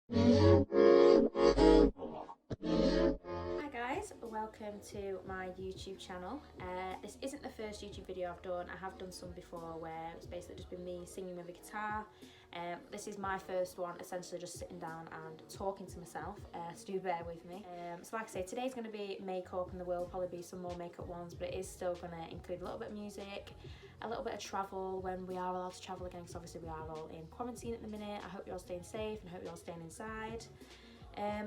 Hi guys, welcome to my YouTube channel. This isn't the first YouTube video I've done. I have done some before where it's basically just been me singing with a guitar. This is my first one, essentially just sitting down and talking to myself, so do bear with me. So like I say, today's going to be makeup and there will probably be some more makeup ones, but it is still going to include a little bit of music, a little bit of travel when we are allowed to travel again, because obviously we are all in quarantine at the minute. I hope you're all staying safe and hope you're all staying inside.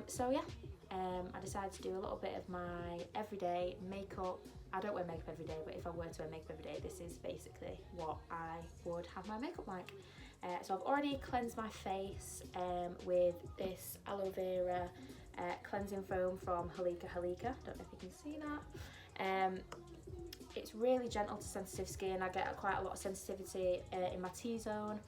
So yeah, I decided to do a little bit of my everyday makeup. I don't wear makeup every day, but if I were to wear makeup every day, this is basically what I would have my makeup like. So I've already cleansed my face with this Aloe Vera cleansing foam from Holika. Don't know if you can see that. It's really gentle to sensitive skin. I get quite a lot of sensitivity in my T-zone.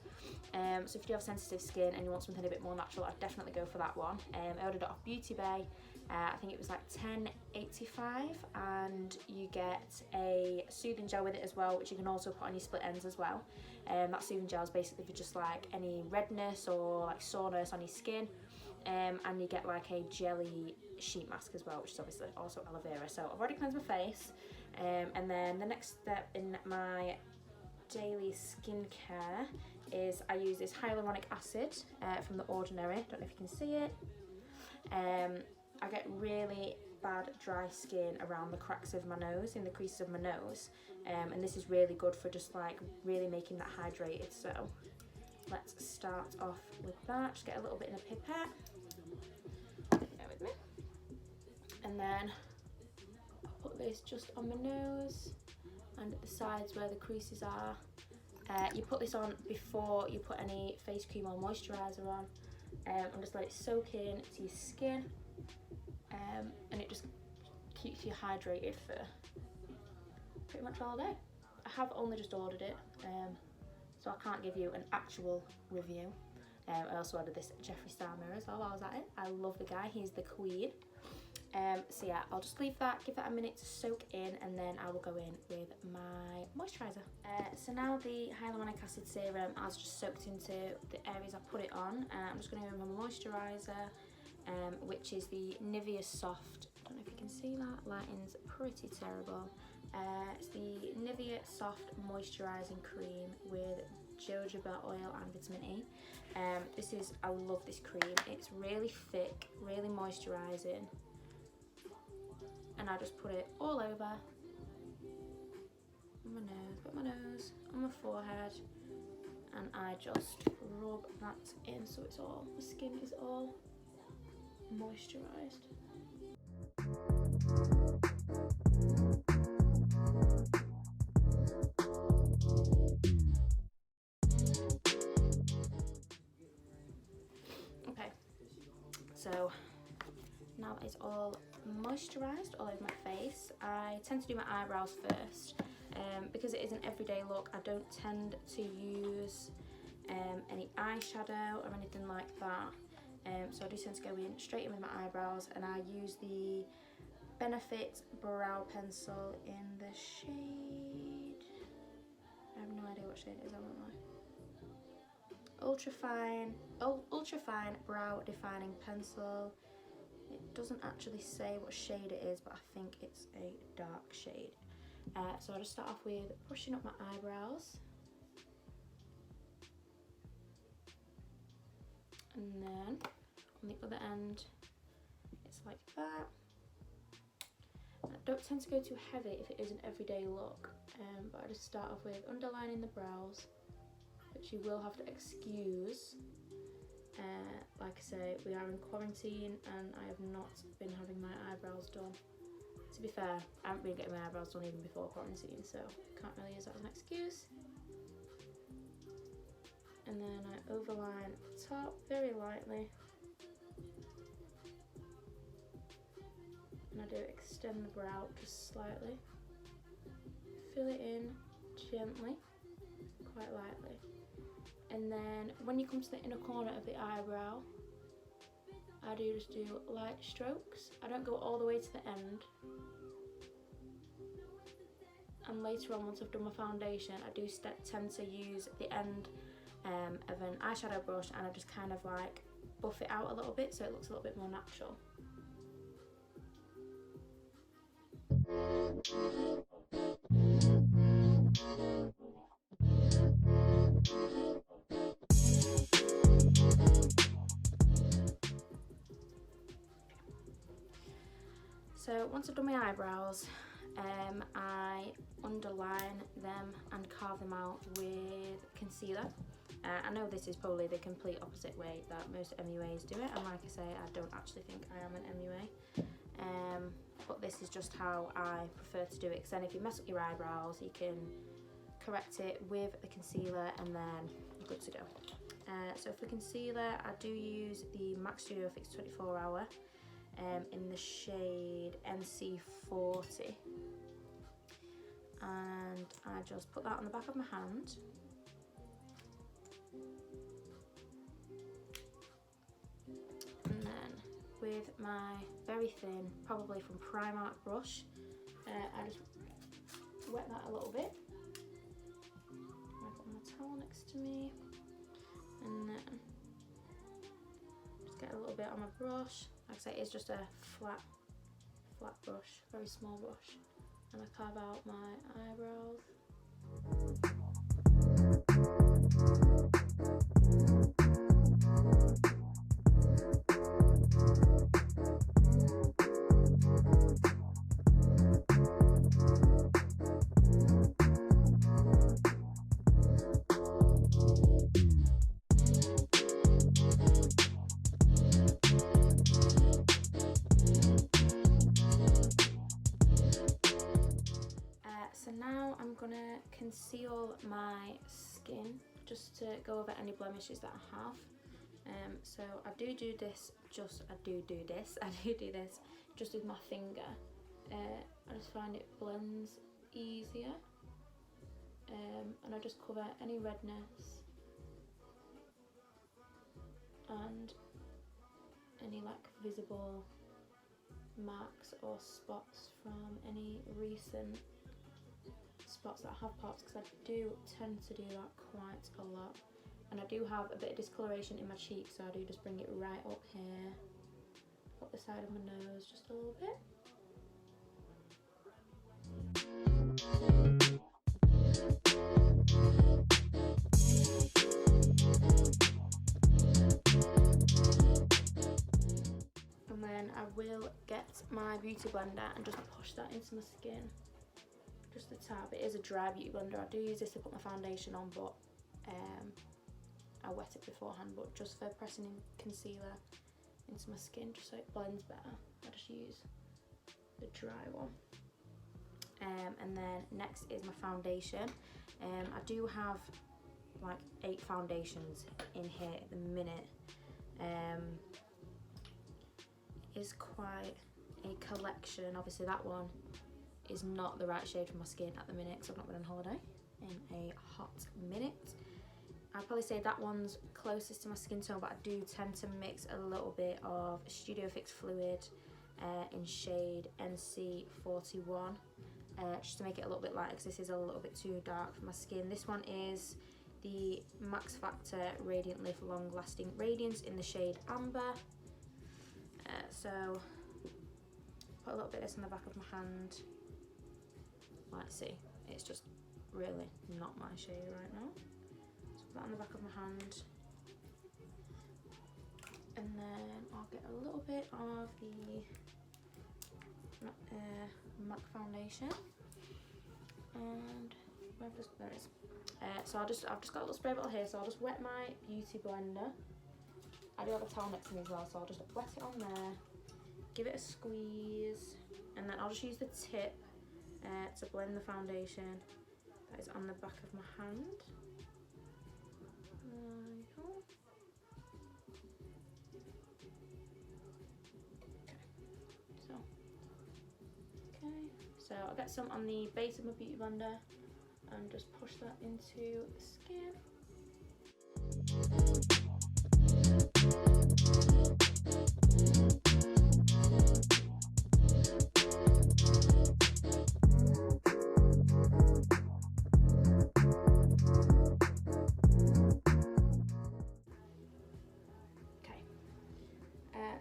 So if you do have sensitive skin and you want something a bit more natural, I'd definitely go for that one. I ordered it off Beauty Bay. I think it was like $10.85, and you get a soothing gel with it as well, which you can also put on your split ends as well. That soothing gel is basically for just like any redness or like soreness on your skin. And you get like a jelly sheet mask as well, which is obviously also aloe vera. So I've already cleansed my face, and then the next step in my daily skincare is I use this hyaluronic acid from The Ordinary. Don't know if you can see it. I get really bad dry skin around the cracks of my nose, in the creases of my nose, and this is really good for just like really making that hydrated. So let's start off with that. Just get a little bit in a pipette. Bear with me. And then I'll put this just on my nose and at the sides where the creases are. You put this on before you put any face cream or moisturiser on, and just let it soak in to your skin, and it just keeps you hydrated for pretty much all day. I have only just ordered it, so I can't give you an actual review. I also ordered this Jeffree Star mirror as well while I was at it. I love the guy, he's the queen. So yeah, I'll just leave that, give that a minute to soak in, and then I will go in with my moisturiser. So now the hyaluronic acid serum has just soaked into the areas I put it on. I'm just going to go in with my moisturiser, which is the Nivea Soft. I don't know if you can see that, lighting's pretty terrible. It's the Nivea Soft Moisturising Cream with Jojoba oil and vitamin E. I love this cream. It's really thick, really moisturising. And I just put it all over on my nose, on my forehead, and I just rub that in so it's all, the skin is all moisturised. Okay, so now that it's all moisturised all over my face, I tend to do my eyebrows first. Because it is an everyday look, I don't tend to use any eyeshadow or anything like that. So I do tend to go in straight in with my eyebrows, and I use the Benefit brow pencil in the shade, I have no idea what shade it is, I won't lie. Ultra fine brow defining pencil. It doesn't actually say what shade it is, but I think it's a dark shade. So I'll just start off with brushing up my eyebrows, and then on the other end it's like that. I don't tend to go too heavy if it is an everyday look, but I just start off with underlining the brows, which you will have to excuse. Like I say, we are in quarantine and I have not been having my eyebrows done. To be fair, I haven't been getting my eyebrows done even before quarantine, so can't really use that as an excuse. And then I overline the top very lightly. And I do extend the brow just slightly. Fill it in gently, quite lightly. And then when you come to the inner corner of the eyebrow, I do just do light strokes. I don't go all the way to the end. And later on, once I've done my foundation, I do tend to use the end of an eyeshadow brush, and I just kind of like buff it out a little bit so it looks a little bit more natural. So once I've done my eyebrows, I underline them and carve them out with concealer. I know this is probably the complete opposite way that most MUAs do it, and like I say, I don't actually think I am an MUA, but this is just how I prefer to do it, because then if you mess up your eyebrows, you can correct it with the concealer and then you're good to go. So for concealer, I do use the MAC Studio Fix 24 Hour in the shade NC40, and I just put that on the back of my hand. And then with my very thin, probably from Primark brush, I just wet that a little bit. I've got my towel next to me, and then just get a little bit on my brush. Like I say, it's just a flat brush, very small brush, and I carve out my eyebrows. So now I'm gonna conceal my skin just to go over any blemishes that I have. So I do this just with my finger. I just find it blends easier, and I just cover any redness and any like visible marks or spots from any recent spots that have pops, because I do tend to do that quite a lot. And I do have a bit of discoloration in my cheek, so I do just bring it right up here, up the side of my nose just a little bit. And then I will get my beauty blender and just push that into my skin. Just a tab. It is a dry beauty blender. I do use this to put my foundation on, but I wet it beforehand. But just for pressing in concealer into my skin, just so it blends better, I just use the dry one. And then next is my foundation. I do have like 8 foundations in here at the minute. It is quite a collection. Obviously that one is not the right shade for my skin at the minute because I've not been on holiday in a hot minute. I'd probably say that one's closest to my skin tone, but I do tend to mix a little bit of Studio Fix Fluid in shade NC41 just to make it a little bit lighter, because this is a little bit too dark for my skin. This one is the MaxFactor Radiant Lift Long Lasting Radiance in the shade Amber. So put a little bit of this on the back of my hand. Like, see, it's just really not my shade right now. So put that on the back of my hand, and then I'll get a little bit of the MAC foundation, and there it is. So I've just got a little spray bottle here, so I'll just wet my beauty blender. I do have a towel next to me as well, so I'll just wet it on there, give it a squeeze, and then I'll just use the tip to blend the foundation that is on the back of my hand. So I'll get some on the base of my beauty blender and just push that into the skin.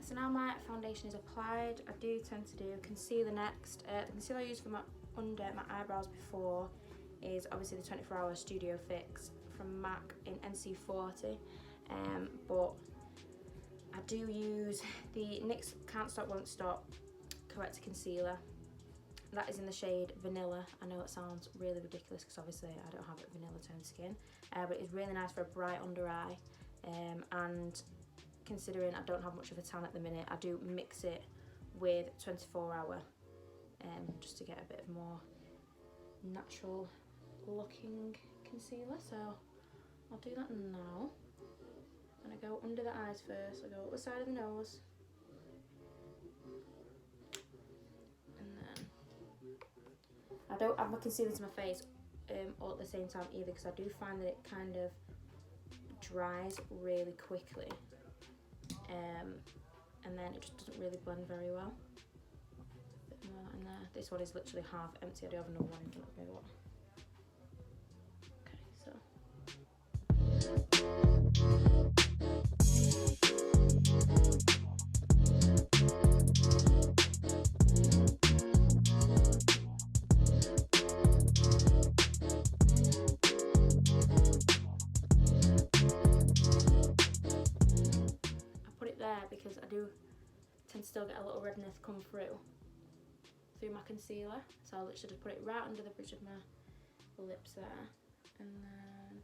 So now my foundation is applied, I do tend to do concealer next. The concealer I used for under my eyebrows before is obviously the 24-hour Studio Fix from MAC in NC40, but I do use the NYX Can't Stop Won't Stop Corrector Concealer. That is in the shade Vanilla. I know it sounds really ridiculous because obviously I don't have a vanilla toned skin, but it's really nice for a bright under eye, and considering I don't have much of a tan at the minute, I do mix it with 24-hour just to get a bit of more natural looking concealer. So I'll do that now. And I go under the eyes first, I go up the side of the nose, and then I don't add my concealer to my face all at the same time either, because I do find that it kind of dries really quickly, and then it just doesn't really blend very well. A bit more in there. This one is literally half empty, I do have another one in front of me. Because I do tend to still get a little redness come through my concealer, so I'll literally just put it right under the bridge of my lips there, and then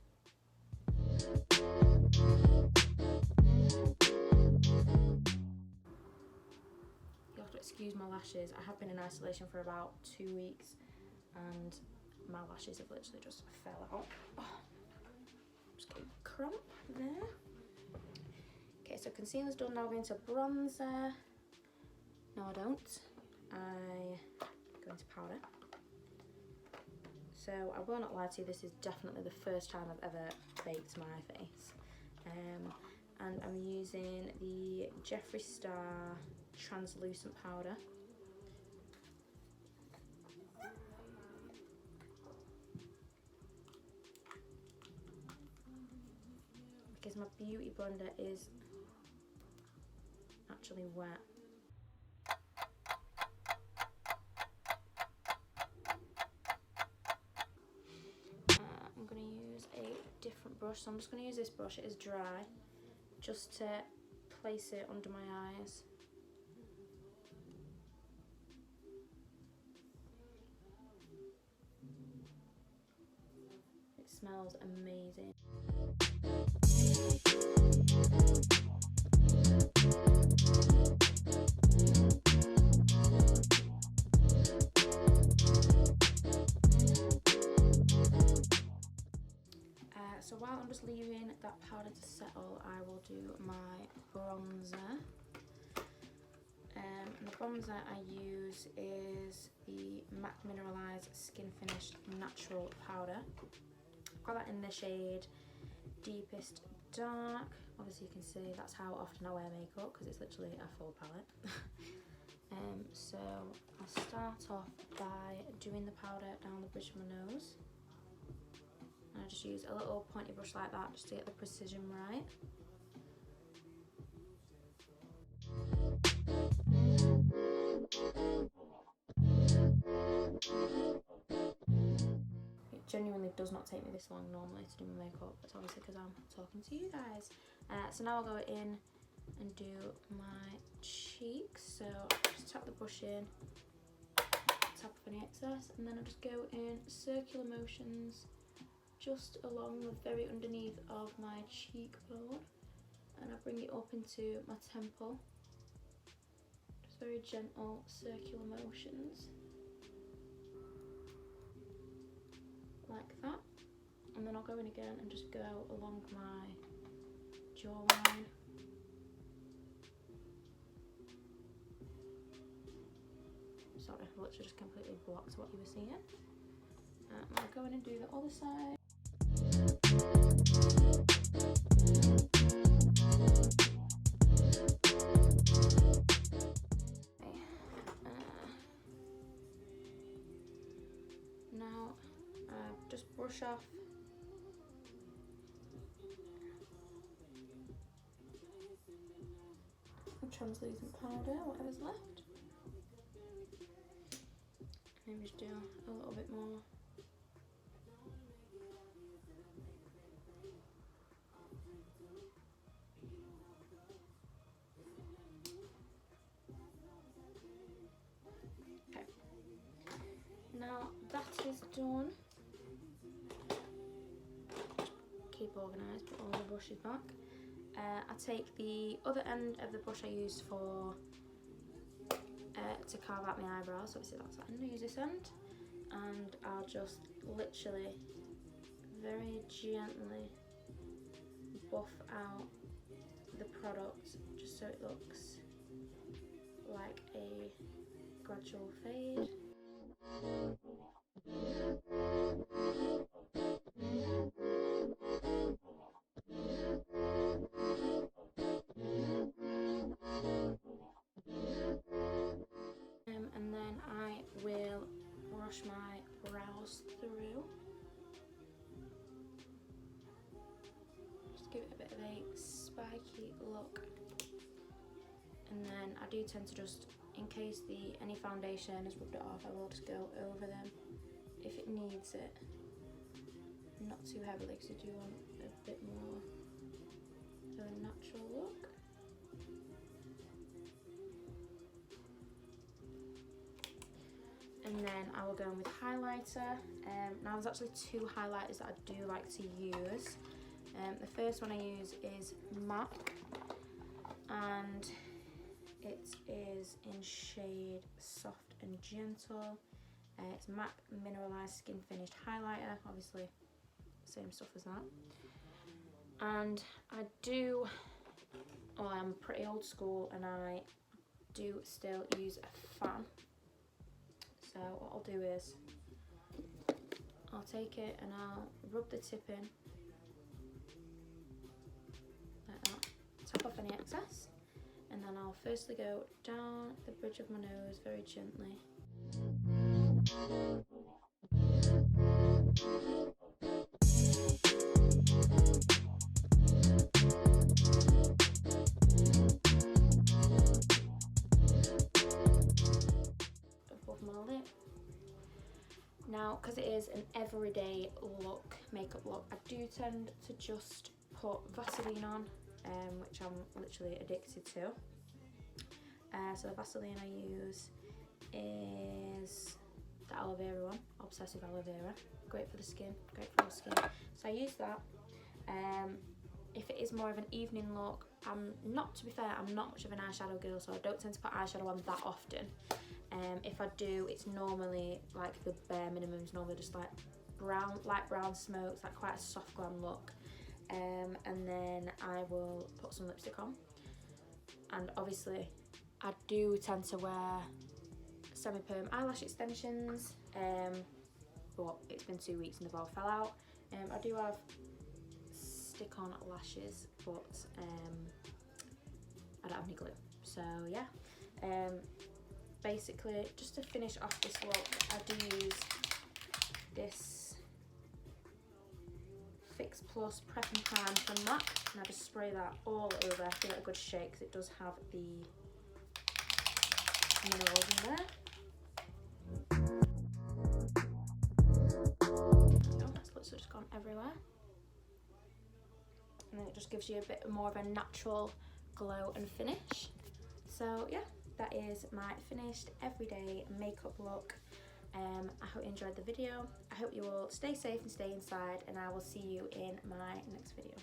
you have to excuse my lashes. I have been in isolation for about 2 weeks and my lashes have literally just fell out. Oh, just getting a cramp there. Okay, so concealer's done, now going to bronzer. No, I don't. I go into powder. So I will not lie to you, this is definitely the first time I've ever baked my face. And I'm using the Jeffree Star translucent powder. Because my beauty blender is actually wet. I'm going to use a different brush, so I'm just going to use this brush, it is dry, just to place it under my eyes. It smells amazing. So while I'm just leaving that powder to settle, I will do my bronzer. And the bronzer I use is the MAC Mineralize Skin Finished Natural Powder. I've got that in the shade Deepest Dark. Obviously you can see that's how often I wear makeup, because it's literally a full palette. So I'll start off by doing the powder down the bridge of my nose. And I just use a little pointy brush like that just to get the precision right. It genuinely does not take me this long normally to do my makeup. It's obviously because I'm talking to you guys. So now I'll go in and do my cheeks. So just tap the brush in, tap off any excess, and then I'll just go in circular motions just along the very underneath of my cheekbone, and I bring it up into my temple. Just very gentle circular motions like that, and then I'll go in again and just go along my jawline. Sorry, I literally just completely blocked what you were seeing. I'll go in and do the other side. Now just brush off translucent powder, whatever's left. Maybe just do a little bit more. Okay. Now that is done. Keep organised, put all the brushes back. I take the other end of the brush I used for to carve out my eyebrows, obviously that's that end, I use this end, and I'll just literally very gently buff out the product just so it looks like a gradual fade. And then I will brush my brows through. Just give it a bit of a spiky look. And then I do tend to just, in case any foundation has rubbed it off, I will just go over them if it needs it. Not too heavily because I do want a bit more of a natural look. And then I will go in with highlighter. Now there's actually two highlighters that I do like to use. The first one I use is MAC, and it is in shade Soft and Gentle. It's MAC Mineralize Skin Finished Highlighter, obviously same stuff as that. And I'm pretty old school and I do still use a fan. So what I'll do is, I'll take it and I'll rub the tip in, like that, tap off any excess, and then I'll firstly go down the bridge of my nose very gently. Above my lip. Now, because it is an everyday look, makeup look, I do tend to just put Vaseline on, which I'm literally addicted to. So the Vaseline I use is the Aloe Vera one, Obsessive Aloe Vera. Great for the skin, great for the skin. So I use that. If it is more of an evening look, to be fair, I'm not much of an eyeshadow girl, so I don't tend to put eyeshadow on that often. If I do, it's normally like the bare minimum is normally just like light brown smokes, like quite a soft glam look. And then I will put some lipstick on. And obviously, I do tend to wear semi-perm eyelash extensions, but it's been 2 weeks and they've all fell out. I do have stick-on lashes, but I don't have any glue. So yeah, basically just to finish off this look, I do use this Fix Plus Prep and Prime from MAC, and I just spray that all over, give it a good shake because it does have the minerals in there. That's literally just gone everywhere. And then it just gives you a bit more of a natural glow and finish. So yeah, that is my finished everyday makeup look. I hope you enjoyed the video. I hope you all stay safe and stay inside, and I will see you in my next video.